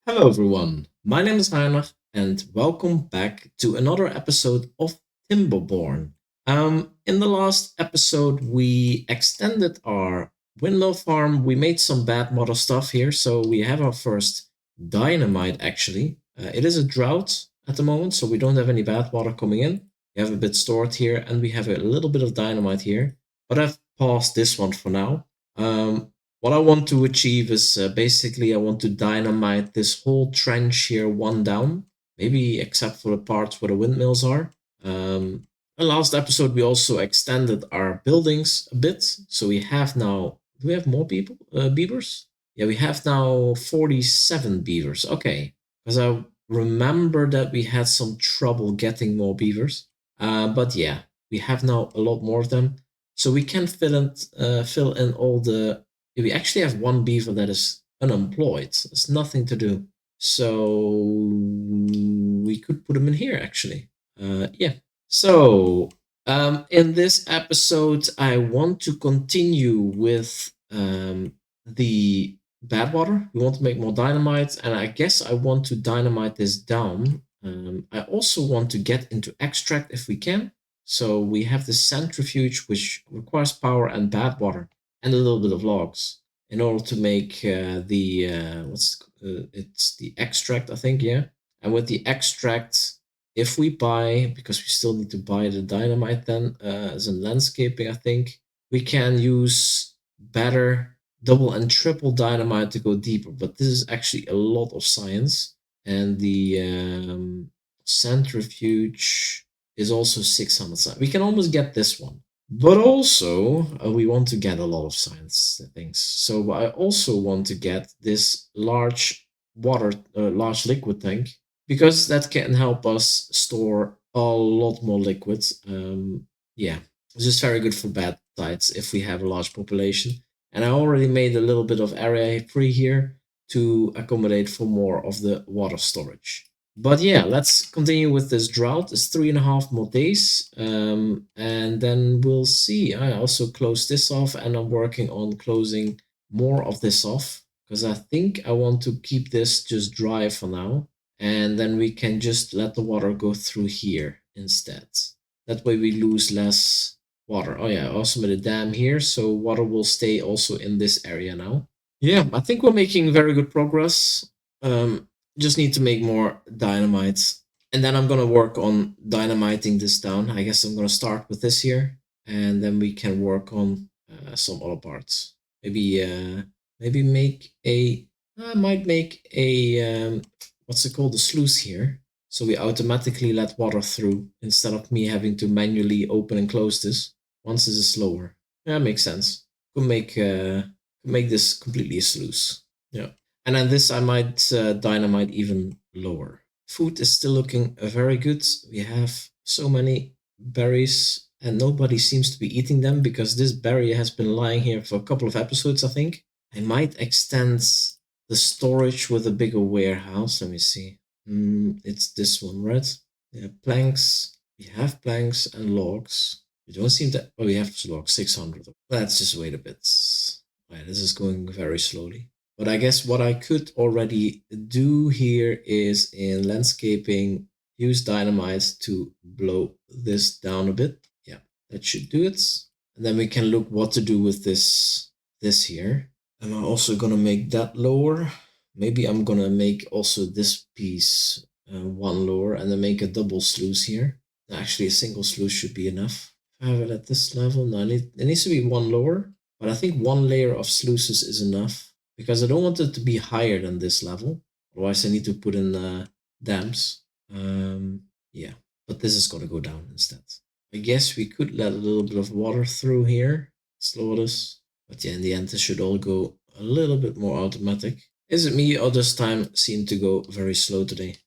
Hello, everyone. My name is Rainer, and welcome back to another episode of Timberborn. In the last episode, we extended our windmill farm. We made some bad model stuff here, so we have our first dynamite. Actually, it is a drought at the moment, so we don't have any bad water coming in. We have a bit stored here, and we have a little bit of dynamite here. But I've paused this one for now. What I want to achieve is basically I want to dynamite this whole trench here one down, maybe except for the parts where the windmills are. In last episode, we also extended our buildings a bit. So we have now, do we have more people, beavers? Yeah, we have now 47 beavers. Okay, because I remember that we had some trouble getting more beavers. But yeah, we have now a lot more of them. So we can fill in all the we actually have one beaver that is unemployed. There's nothing to do. So we could put him in here actually. Yeah. So in this episode, I want to continue with the bad water. We want to make more dynamite, and I guess I want to dynamite this down. I also want to get into extract if we can. So we have the centrifuge, which requires power and bad water and a little bit of logs in order to make the it's the extract, I think. Yeah. And with the extract, if we buy, because we still need to buy the dynamite then as in landscaping, I think we can use better double and triple dynamite to go deeper. But this is actually a lot of science, and the centrifuge is also 600 science. We can almost get this one. But also, we want to get a lot of science things. So I also want to get this large large liquid tank, because that can help us store a lot more liquids. Yeah, it's just very good for bad tides if we have a large population. And I already made a little bit of area free here to accommodate for more of the water storage. But yeah, let's continue with this drought. It's 3.5 more days, and then we'll see. I also close this off, and I'm working on closing more of this off because I think I want to keep this just dry for now, and then we can just let the water go through here instead. That way we lose less water. Oh yeah, I also made a dam here, so water will stay also in this area now. Yeah, I think we're making very good progress. Just need to make more dynamites. And then I'm going to work on dynamiting this down. I guess I'm going to start with this here. And then we can work on some other parts. Maybe make a... I might make a... what's it called? The sluice here. So we automatically let water through instead of me having to manually open and close this. Once this is slower. Yeah, makes sense. Could make this completely a sluice. Yeah. And then this I might dynamite even lower. Food is still looking very good. We have so many berries and nobody seems to be eating them because this berry has been lying here for a couple of episodes, I think. I might extend the storage with a bigger warehouse. Let me see. It's this one, right? Yeah, planks. We have planks and logs. We don't seem to... Oh, we have logs, 600. Let's just wait a bit. Right, this is going very slowly. But I guess what I could already do here is in landscaping, use dynamite to blow this down a bit. Yeah, that should do it. And then we can look what to do with this here. Am I also gonna make that lower? Maybe I'm gonna make also this piece one lower and then make a double sluice here. Actually, a single sluice should be enough. If I have it at this level, no, it needs to be one lower. But I think one layer of sluices is enough because I don't want it to be higher than this level. Otherwise, I need to put in dams. Yeah, but this is going to go down instead. I guess we could let a little bit of water through here, slow this. But yeah, in the end, this should all go a little bit more automatic. Is it me or does time seem to go very slow today?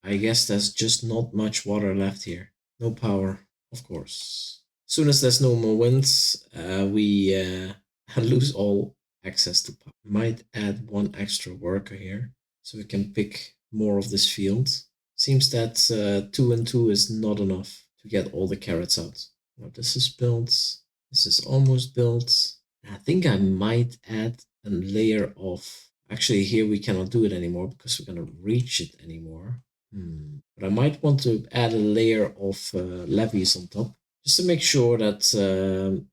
I guess there's just not much water left here. No power, of course. As soon as there's no more winds, we lose all access to power. Might add one extra worker here so we can pick more of this field. Seems that 2 and 2 is not enough to get all the carrots out. Now this is built. This is almost built. I think I might add a layer of Actually, here we cannot do it anymore because we're gonna reach it anymore. But I might want to add a layer of levees on top just to make sure that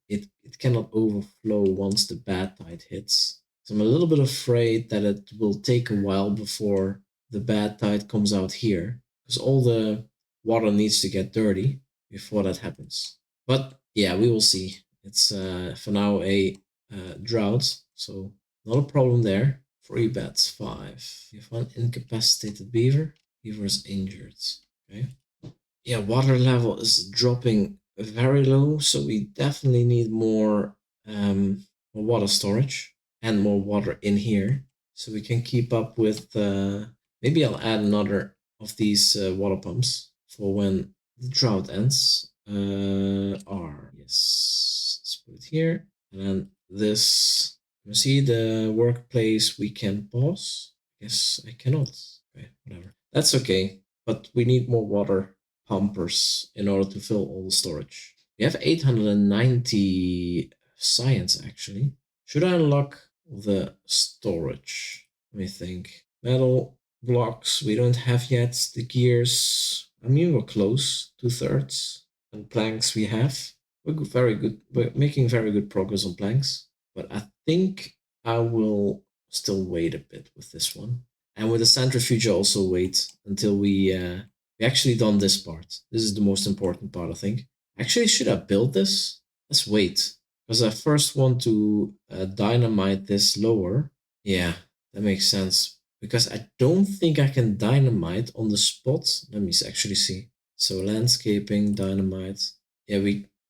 it cannot overflow once the bad tide hits. So I'm a little bit afraid that it will take a while before the bad tide comes out here because all the water needs to get dirty before that happens. But yeah, we will see. It's for now a drought, so not a problem there. 3 bats, 5. We have 1 incapacitated beaver. Beaver is injured. Okay. Yeah, water level is dropping very low, so we definitely need more water storage and more water in here, so we can keep up with. Maybe I'll add another of these water pumps for when the drought ends. R, yes, let's put it here, and then this. You see the workplace we can pause. Yes, I cannot. Okay, whatever. That's okay, but we need more water pumpers in order to fill all the storage. We have 890 science actually. Should I unlock the storage? Let me think. Metal blocks we don't have yet. The gears, I mean, we're close, 2/3. And planks we have. We're very good. We're making very good progress on planks. But I think I will still wait a bit with this one. And with the centrifuge, also wait until we actually done this part. This is the most important part, I think. Actually, should I build this? Let's wait. Because I first want to dynamite this lower. Yeah, that makes sense. Because I don't think I can dynamite on the spot. Let me actually see. So landscaping, dynamite. Yeah,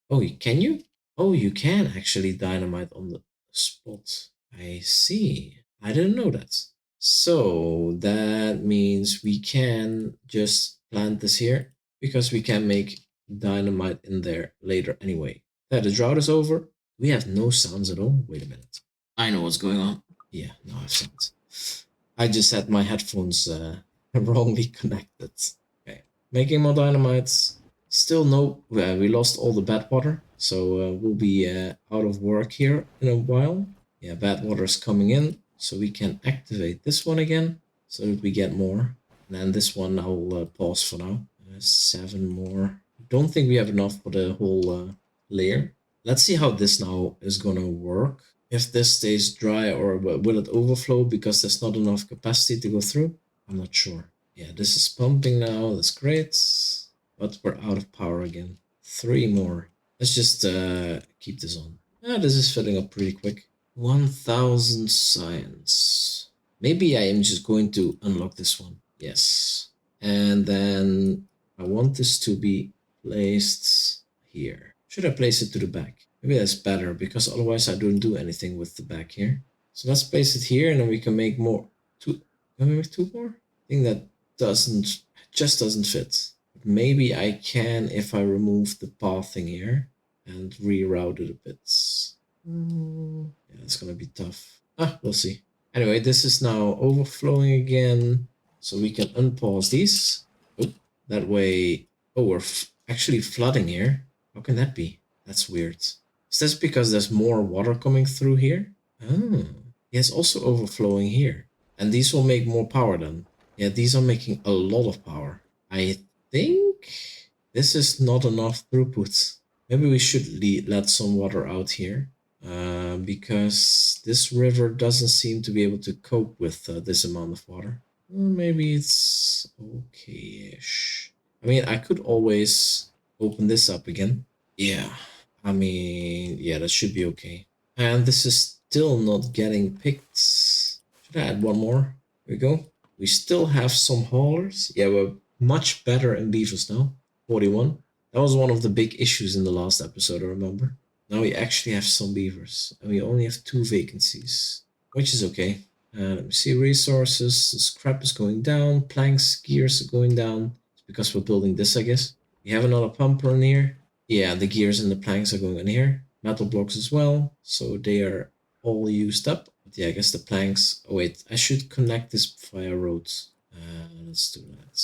oh, can you? Oh, you can actually dynamite on the spot. I see. I didn't know that. So that means we can just plant this here because we can make dynamite in there later anyway. The drought is over. We have no sounds at all. Wait a minute. I know what's going on. Yeah, now I have sounds. I just had my headphones wrongly connected. Okay, making more dynamites. Still no, we lost all the bad water, so we'll be out of work here in a while. Yeah, bad water is coming in, so we can activate this one again, so that we get more. And then this one I'll pause for now. 7 more. Don't think we have enough for the whole layer. Let's see how this now is gonna work. If this stays dry, or will it overflow because there's not enough capacity to go through? I'm not sure. Yeah, this is pumping now. That's great. But we're out of power again. 3 more. Let's just keep this on. This is filling up pretty quick. 1000 science. Maybe I am just going to unlock this one. Yes. And then I want this to be placed here. Should I place it to the back? Maybe that's better, because otherwise I don't do anything with the back here. So let's place it here, and then we can make more. Can we make 2 more? I think that just doesn't fit. But maybe I can if I remove the pathing here and reroute it a bit. Yeah, it's gonna be tough. We'll see. Anyway, this is now overflowing again, so we can unpause these. That way. Oh, we're actually flooding here. How can that be? That's weird. Is this because there's more water coming through here? Oh, yeah, it's also overflowing here. And these will make more power then. Yeah, these are making a lot of power. I think this is not enough throughput. Maybe we should let some water out here. Because this river doesn't seem to be able to cope with this amount of water. Maybe it's okay-ish. I mean, I could always open this up again. Yeah, I mean, yeah, that should be okay. And this is still not getting picked. Should I add 1 more? There we go. We still have some haulers. Yeah, we're much better in beavers now. 41. That was one of the big issues in the last episode, I remember. Now we actually have some beavers, and we only have 2 vacancies, which is okay. Let me see, resources, the scrap is going down, planks, gears are going down. It's because we're building this, I guess. We have another pumper in here. Yeah, the gears and the planks are going in here. Metal blocks as well, so they are all used up. But yeah, I guess the planks, oh wait, I should connect this via roads. Let's do that.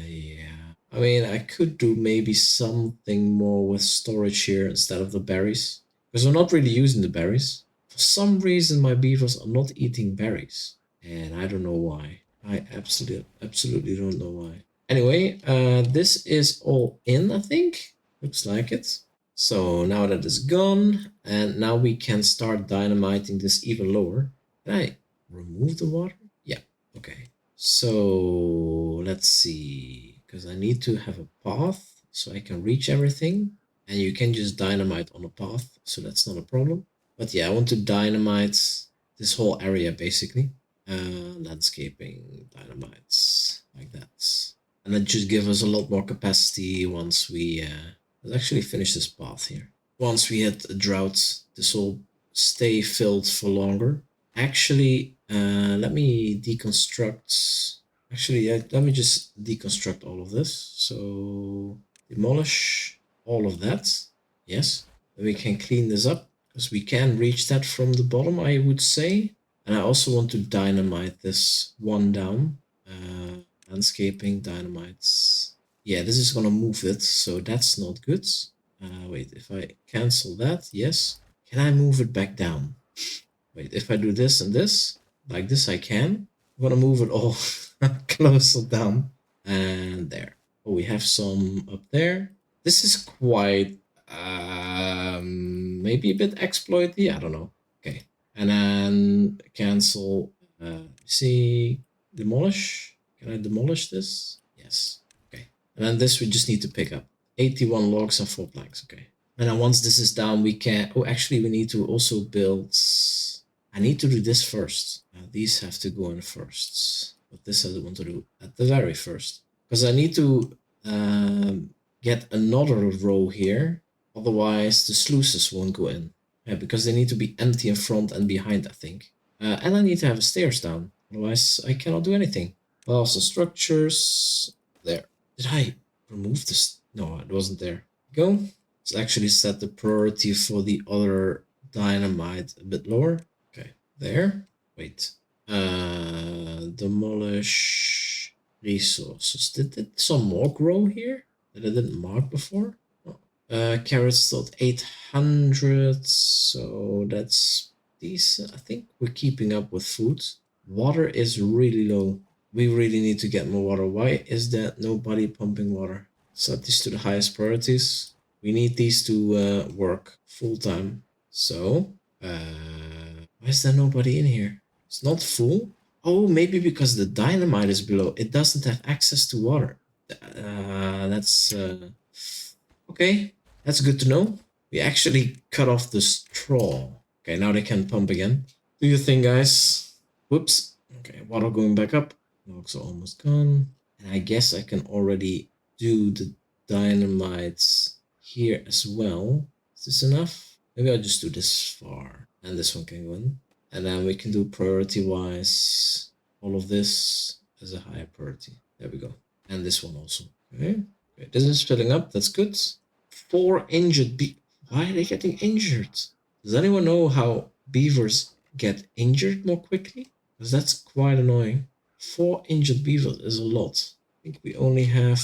Yeah. I mean, I could do maybe something more with storage here instead of the berries. Because we're not really using the berries. For some reason, my beavers are not eating berries. And I don't know why. I absolutely don't know why. Anyway, this is all in, I think. Looks like it. So now that is gone, and now we can start dynamiting this even lower. Can I remove the water? Yeah, okay. So let's see, because I need to have a path so I can reach everything. And you can just dynamite on a path, so that's not a problem. But yeah, I want to dynamite this whole area basically. Landscaping, dynamites, like that. And that just give us a lot more capacity once we let's actually finish this path here. Once we hit a drought, this will stay filled for longer. Actually, let me deconstruct. Actually, let me just deconstruct all of this. So demolish all of that. Yes, then we can clean this up because we can reach that from the bottom, I would say. And I also want to dynamite this one down. Landscaping, dynamites. Yeah, this is gonna move it, so that's not good. Wait, if I cancel that, yes. Can I move it back down? Wait, if I do this and this, like this I can. I'm gonna move it all closer down. And there. Oh, we have some up there. This is quite, maybe a bit exploity, I don't know. Okay, and then cancel, see, demolish. Can I demolish this? Yes, okay. And then this we just need to pick up. 81 logs and 4 planks, okay. And then once this is down, we can, oh, actually we need to also build, I need to do this first. These have to go in first, but this I want to do at the very first. Because I need to get another row here, otherwise the sluices won't go in. Yeah, because they need to be empty in front and behind, I think. And I need to have stairs down, otherwise I cannot do anything. Walls and structures, there. Did I remove this? No, it wasn't there. Go. Let's actually set the priority for the other dynamite a bit lower. Okay, there. Wait. Demolish resources. Did some more grow here that I didn't mark before? Carrots got 800, so that's decent. I think we're keeping up with food. Water is really low. We really need to get more water. Why is that nobody pumping water? Set these to the highest priorities. We need these to work full time. So, why is there nobody in here? It's not full. Oh, maybe because the dynamite is below. It doesn't have access to water. That's okay. That's good to know. We actually cut off the straw. Okay, now they can pump again. Do your thing, guys. Whoops. Okay, water going back up. Logs are almost gone. And I guess I can already do the dynamites here as well. Is this enough? Maybe I'll just do this far. And this one can go in. And then we can do priority-wise all of this as a higher priority. There we go. And this one also. Okay. Okay, this is filling up. That's good. 4 injured Why are they getting injured? Does anyone know how beavers get injured more quickly? Because that's quite annoying. 4 injured beavers is a lot. I think we only have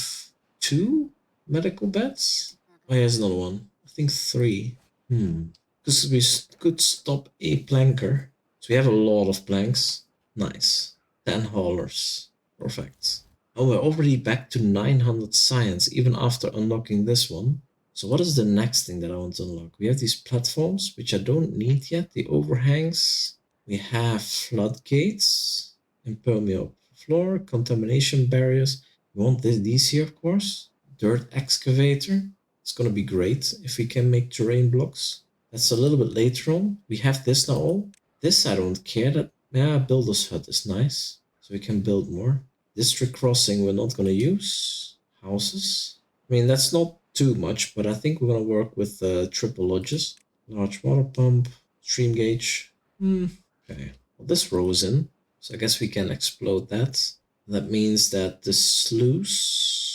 2 medical beds. Oh, here's another one. I think 3. Because we could stop a planker. So we have a lot of planks. Nice. 10 haulers. Perfect. Oh, we're already back to 900 science, even after unlocking this one. So what is the next thing that I want to unlock? We have these platforms, which I don't need yet. The overhangs. We have floodgates, impermeable floor, contamination barriers. We want these here, of course. Dirt excavator. It's going to be great if we can make terrain blocks. That's a little bit later on. We have this now all. This I don't care. That, yeah, builder's hut is nice. So we can build more. District crossing we're not going to use. Houses. I mean, that's not too much, but I think we're going to work with triple lodges. Large water pump. Stream gauge. Okay. Well, this row is in. So I guess we can explode that. That means that the sluice...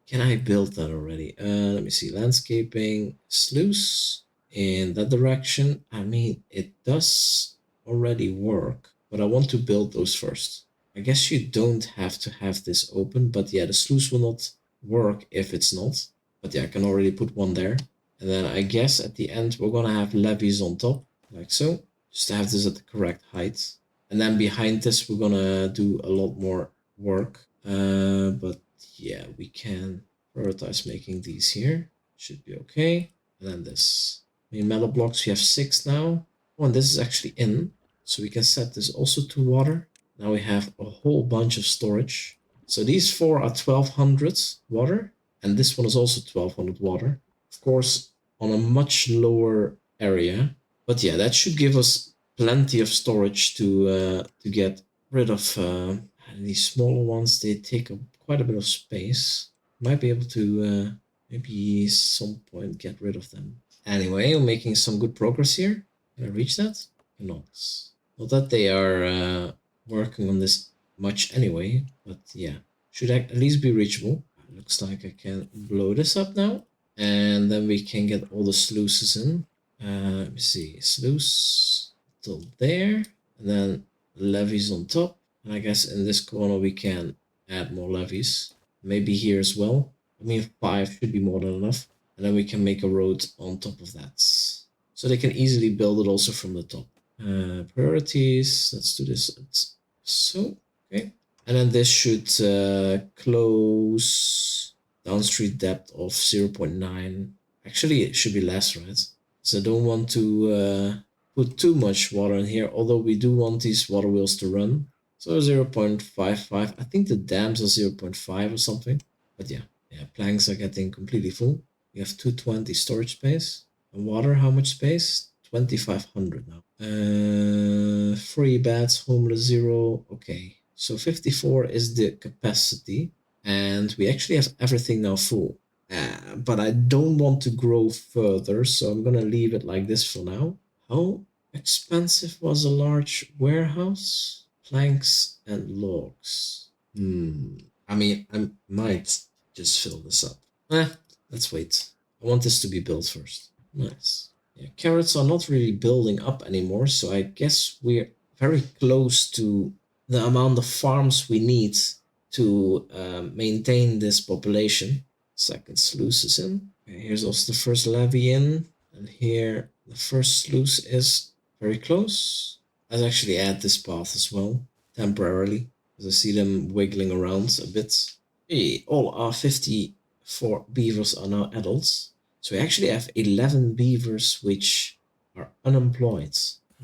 Can I build that already? Let me see. Landscaping. Sluice. In that direction. I mean, it does already work. But I want to build those first. I guess you don't have to have this open, but yeah, the sluice will not work if it's not. But yeah, I can already put one there. And then I guess at the end we're gonna have levees on top, like so. Just to have this at the correct height. And then behind this, we're gonna do a lot more work. But yeah, we can prioritize making these here. Should be okay. And then this. I mean, metal blocks, we have 6 now. Oh, and this is actually in. So we can set this also to water. Now we have a whole bunch of storage. So these 4 are 1200 water. And this one is also 1200 water. Of course, on a much lower area. But yeah, that should give us plenty of storage to get rid of these smaller ones. They take up quite a bit of space. Might be able to maybe some point get rid of them. Anyway, I'm making some good progress here. Can I reach that? Cannot. Not that they are working on this much anyway, but yeah, should at least be reachable. Looks like I can blow this up now, and then we can get all the sluices in. Let me see, sluice till there, and then levees on top. And I guess in this corner we can add more levees. Maybe here as well. I mean, 5 should be more than enough. And then we can make a road on top of that. So they can easily build it also from the top. Priorities, let's do this. So, okay. And then this should close downstream depth of 0.9. Actually, it should be less, right? So I don't want to put too much water in here, although we do want these water wheels to run. So 0.55. I think the dams are 0.5 or something. But yeah, planks are getting completely full. We have 220 storage space. And water, how much space? 2500 now. 3 beds, homeless 0. Okay, so 54 is the capacity. And we actually have everything now full. But I don't want to grow further, so I'm gonna leave it like this for now. How expensive was a large warehouse? Planks and logs. I mean, I might just fill this up. Let's wait. I want this to be built first. Nice. Yeah, carrots are not really building up anymore, so I guess we're very close to the amount of farms we need to maintain this population. Second sluice is in. Okay, here's also the first levee in. And here the first sluice is very close. Let's actually add this path as well, temporarily, because I see them wiggling around a bit. Hey, all our 54 beavers are now adults. So we actually have 11 beavers which are unemployed.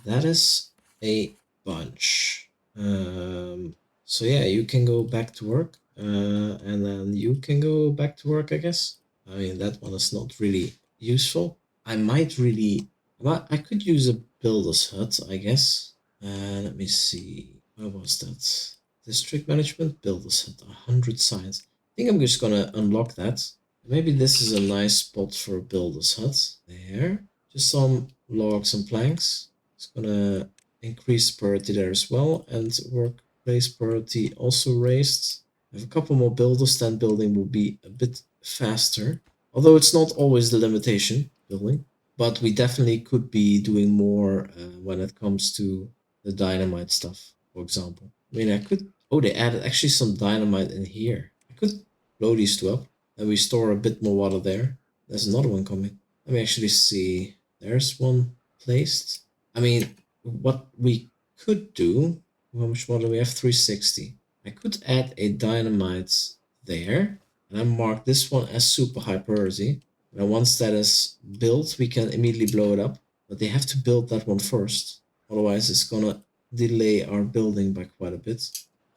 That is a bunch. So yeah, you can go back to work, and then you can go back to work, I guess. I mean, that one is not really useful. I might really, well, I could use a builder's hut, I guess. Let me see, where was that? District management, builder's hut, 100 signs. I think I'm just gonna unlock that. Maybe this is a nice spot for a builder's hut. There, just some logs and planks. It's gonna increase priority there as well, and workplace priority also raised. I have a couple more builders, then building will be a bit faster. Although it's not always the limitation, building. But we definitely could be doing more when it comes to the dynamite stuff, for example. I mean, I could... Oh, they added actually some dynamite in here. I could blow these two up, and we store a bit more water there. There's another one coming. Let me actually see. There's one placed. I mean, what we could do... How much water do we have? 360. I could add a dynamite there, and I mark this one as super high priority. And once that is built, we can immediately blow it up. But they have to build that one first. Otherwise, it's gonna delay our building by quite a bit.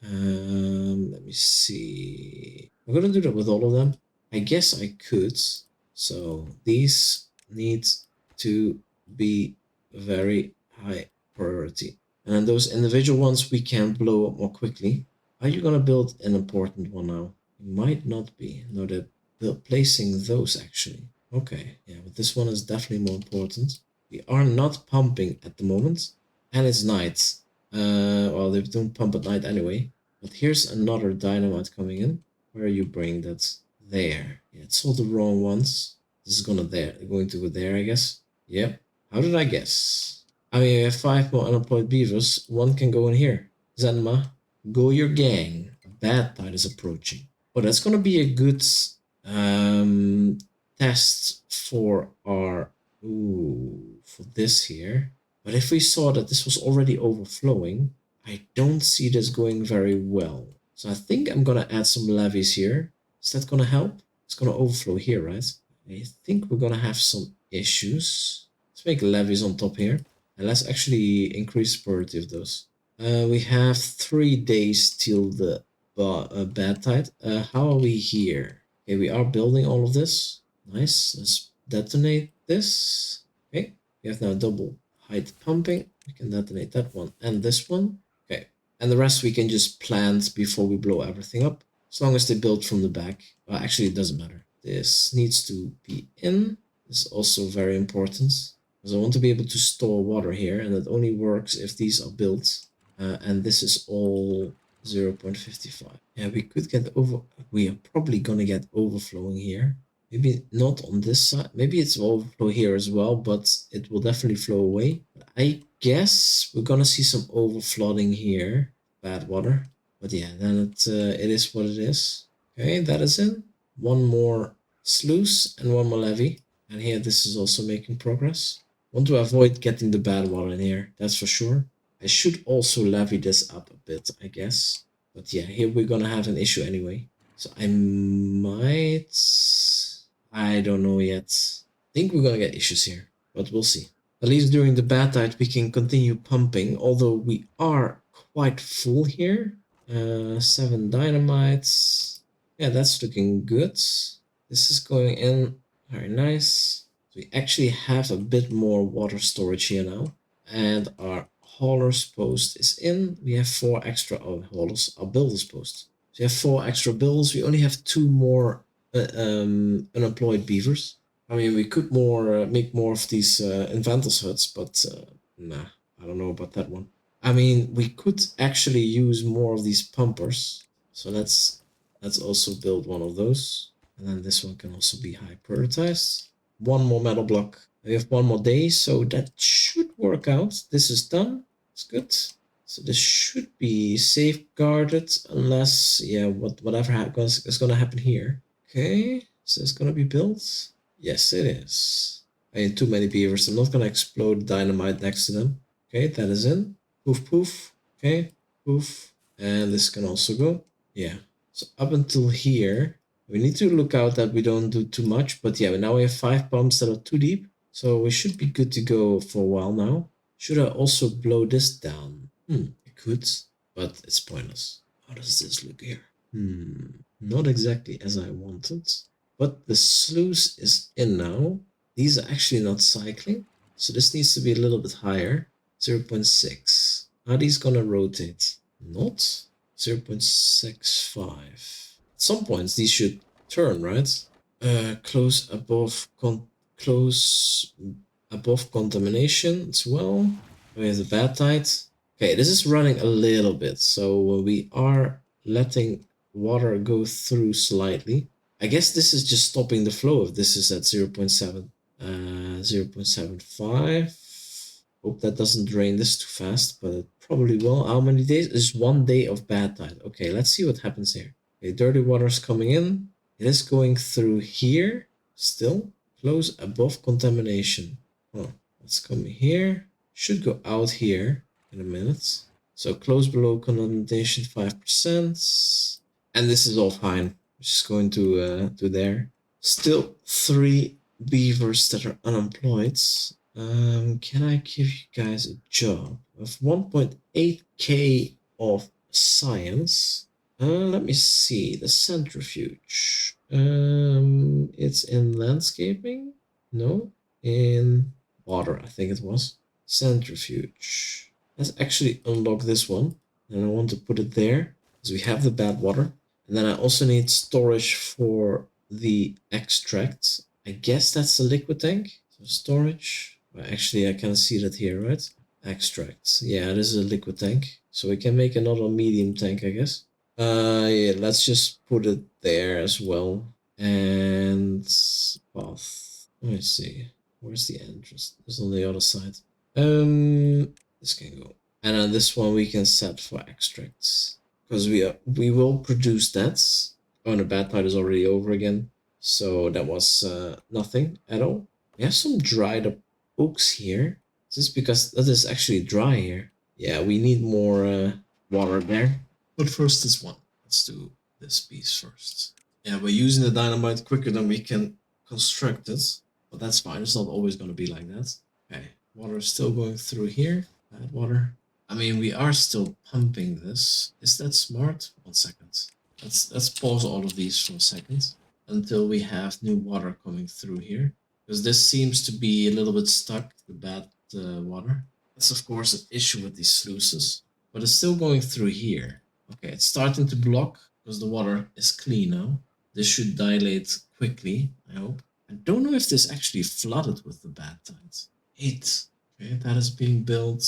Let me see. I'm gonna do that with all of them. I guess I could. So these need to be very high priority. And those individual ones we can blow up more quickly. Are you gonna build an important one now? You might not be. No, they're placing those actually. Okay, yeah, but this one is definitely more important. We are not pumping at the moment, and it's night. Well, they don't pump at night anyway. But here's another dynamite coming in. Where are you bringing that? There. Yeah, it's all the wrong ones. This is going to go there, I guess. Yep. How did I guess? I mean, we have 5 more unemployed beavers. One can go in here. Zenma, go your gang. A bad tide is approaching. Oh, that's going to be a good test for our... Ooh, for this here. But if we saw that this was already overflowing, I don't see this going very well. So I think I'm gonna add some levees here. Is that gonna help? It's gonna overflow here, right? I think we're gonna have some issues. Let's make levees on top here. And let's actually increase the priority of those. We have 3 days till the bad tide. How are we here? Okay, we are building all of this. Nice. Let's detonate this. Okay, we have now double height pumping. We can detonate that one and this one. Okay, and the rest we can just plant before we blow everything up. As long as they build from the back. Well, actually, it doesn't matter. This needs to be in. This is also very important. Because I want to be able to store water here. And it only works if these are built. And this is all 0.55. Yeah, we could get over... We are probably going to get overflowing here. Maybe not on this side. Maybe it's overflow here as well, but it will definitely flow away. I guess we're gonna see some overflooding here. Bad water. But yeah, then it is what it is. Okay, that is in. One more sluice and one more levee. And here this is also making progress. Want to avoid getting the bad water in here, that's for sure. I should also levee this up a bit, I guess. But yeah, here we're gonna have an issue anyway. So I might... I don't know yet. I think we're gonna get issues here, but we'll see. At least during the bad tide we can continue pumping, although we are quite full here. 7 dynamites. Yeah, that's looking good. This is going in. Very nice. We actually have a bit more water storage here now. And our haulers post is in. We have 4 extra haulers. Our builders post. So we have 4 extra builders. We only have 2 more unemployed beavers. I mean, we could make more of these inventors huts, but nah, I don't know about that one. I mean, we could actually use more of these pumpers. So let's also build one of those. And then this one can also be high prioritized. One more metal block. We have 1 more day, so that should work out. This is done. It's good. So this should be safeguarded unless, yeah, whatever is going to happen here. Okay, so it's going to be built. Yes, it is. I mean, too many beavers. I'm not going to explode dynamite next to them. Okay, that is in. Poof, poof. Okay, poof. And this can also go. Yeah. So up until here, we need to look out that we don't do too much. But yeah, now we have 5 pumps that are too deep. So we should be good to go for a while now. Should I also blow this down? I could, but it's pointless. How does this look here? Not exactly as I wanted. But the sluice is in now. These are actually not cycling. So this needs to be a little bit higher. 0.6. Are these gonna rotate? Not. 0.65. At some points these should turn, right? Close above contamination as well. We have the bad tide. Okay, this is running a little bit, so we are letting water go through slightly. I guess this is just stopping the flow if this is at 0.7. 0.75. Hope that doesn't drain this too fast, but it probably will. How many days? It's 1 day of bad tide. Okay, let's see what happens here. Okay, dirty water is coming in. It is going through here. Still close above contamination. Oh, let's come here. Should go out here in a minute. So close below contamination 5%. And this is all fine. Just going to there. Still 3 beavers that are unemployed. Can I give you guys a job of 1.8k of science? Let me see. The centrifuge. It's in landscaping? No, in water, I think it was. Centrifuge. Let's actually unlock this one. And I want to put it there because we have the bad water. And then I also need storage for the extract. I guess that's the liquid tank. So storage. Well, actually, I can see that here, right? Extracts. Yeah, this is a liquid tank. So we can make another medium tank, I guess. Yeah, let's just put it there as well. And path. Let me see. Where's the entrance? It's on the other side. This can go. And then this one we can set for extracts. Because we will produce that. Oh, and the bad part is already over again. So that was nothing at all. We have some dried up oaks here. Is this because that is actually dry here? Yeah, we need more water there. But first this one. Let's do this piece first. Yeah, we're using the dynamite quicker than we can construct it. But that's fine. It's not always going to be like that. Okay, water is still going through here. Bad water. I mean, we are still pumping this. Is that smart? 1 second. Let's pause all of these for a second until we have new water coming through here. Because this seems to be a little bit stuck, the bad water. That's of course an issue with these sluices, but it's still going through here. Okay, it's starting to block because the water is clean now. This should dilate quickly, I hope. I don't know if this actually flooded with the bad tides. 8. Okay, that is being built.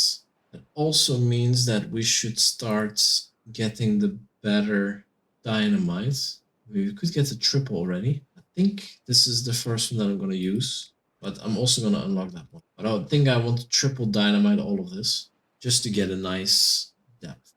That also means that we should start getting the better dynamite. We could get a triple already. I think this is the first one that I'm going to use, but I'm also going to unlock that one. But I think I want to triple dynamite all of this just to get a nice depth.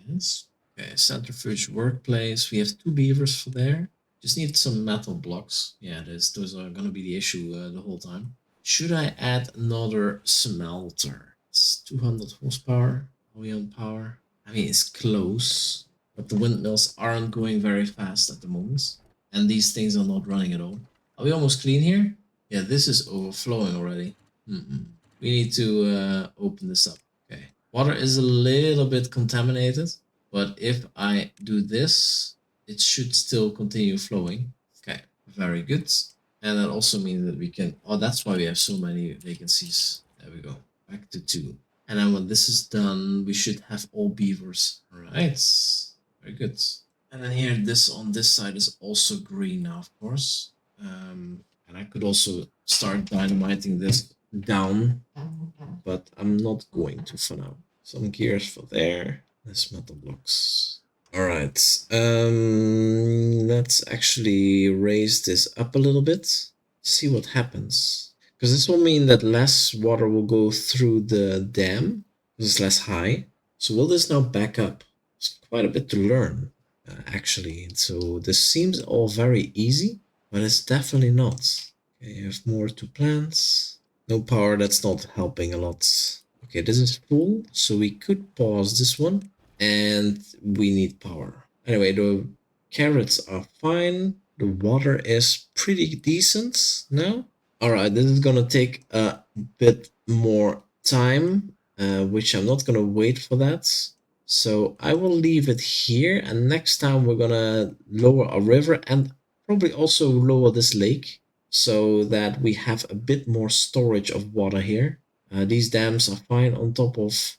Yes. Okay, centrifuge workplace. We have 2 beavers for there. Just need some metal blocks. Yeah, those are going to be the issue the whole time. Should I add another smelter? It's 200 horsepower. Are we on power? I mean, it's close, but the windmills aren't going very fast at the moment. And these things are not running at all. Are we almost clean here? Yeah, this is overflowing already. We need to open this up. Okay. Water is a little bit contaminated, but if I do this, it should still continue flowing. Okay, very good. And that also means that we can, oh, that's why we have so many vacancies. There we go, back to 2. And then when this is done, we should have all beavers. All right, very good. And then here, this on this side is also green now, of course. And I could also start dynamiting this down, but I'm not going to for now. Some gears for there. There's metal blocks. All right. Let's actually raise this up a little bit. See what happens. Because this will mean that less water will go through the dam. Because it's less high. So will this now back up? It's quite a bit to learn, actually. So this seems all very easy, but it's definitely not. Okay, you have more to plants. No power, that's not helping a lot. Okay, this is full, so we could pause this one. And we need power. Anyway, the carrots are fine. The water is pretty decent now. Alright, this is gonna take a bit more time, which I'm not gonna wait for that. So I will leave it here, and next time we're gonna lower a river and probably also lower this lake so that we have a bit more storage of water here. These dams are fine on top of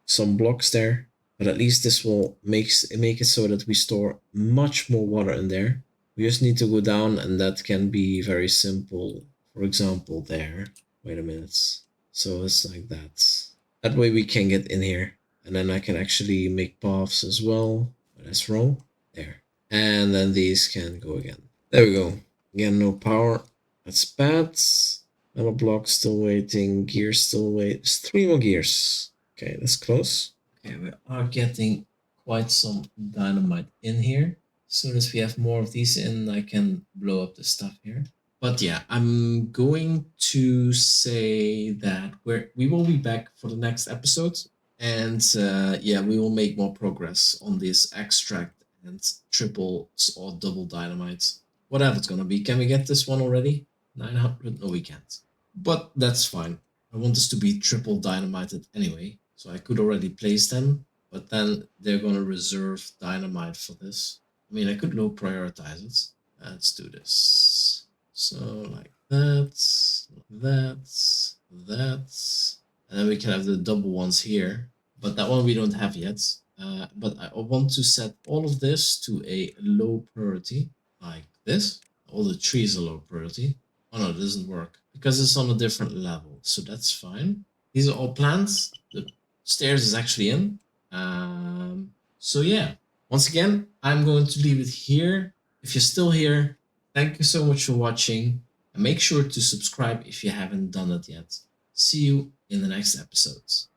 some blocks there, but at least this will make it so that we store much more water in there. We just need to go down, and that can be very simple. For example, there. Wait a minute. So it's like that. That way we can get in here, and then I can actually make paths as well. That's wrong. There. And then these can go again. There we go. Again, no power. That's bad. Metal block still waiting. Gears still wait. There's 3 more gears. Okay, that's close. Okay, we are getting quite some dynamite in here. As soon as we have more of these in, I can blow up the stuff here. But yeah, I'm going to say that we will be back for the next episode. And yeah, we will make more progress on this extract and triple or double dynamite. Whatever it's going to be. Can we get this one already? 900? No, we can't. But that's fine. I want this to be triple dynamited anyway. So I could already place them, but then they're going to reserve dynamite for this. I mean, I could low prioritize it. Let's do this. So like that, that. And then we can have the double ones here. But that one we don't have yet. But I want to set all of this to a low priority, like this. All the trees are low priority. Oh no, it doesn't work because it's on a different level. So that's fine. These are all plants. The stairs is actually in. So yeah, once again, I'm going to leave it here. If you're still here, thank you so much for watching, and make sure to subscribe if you haven't done it yet. See you in the next episodes.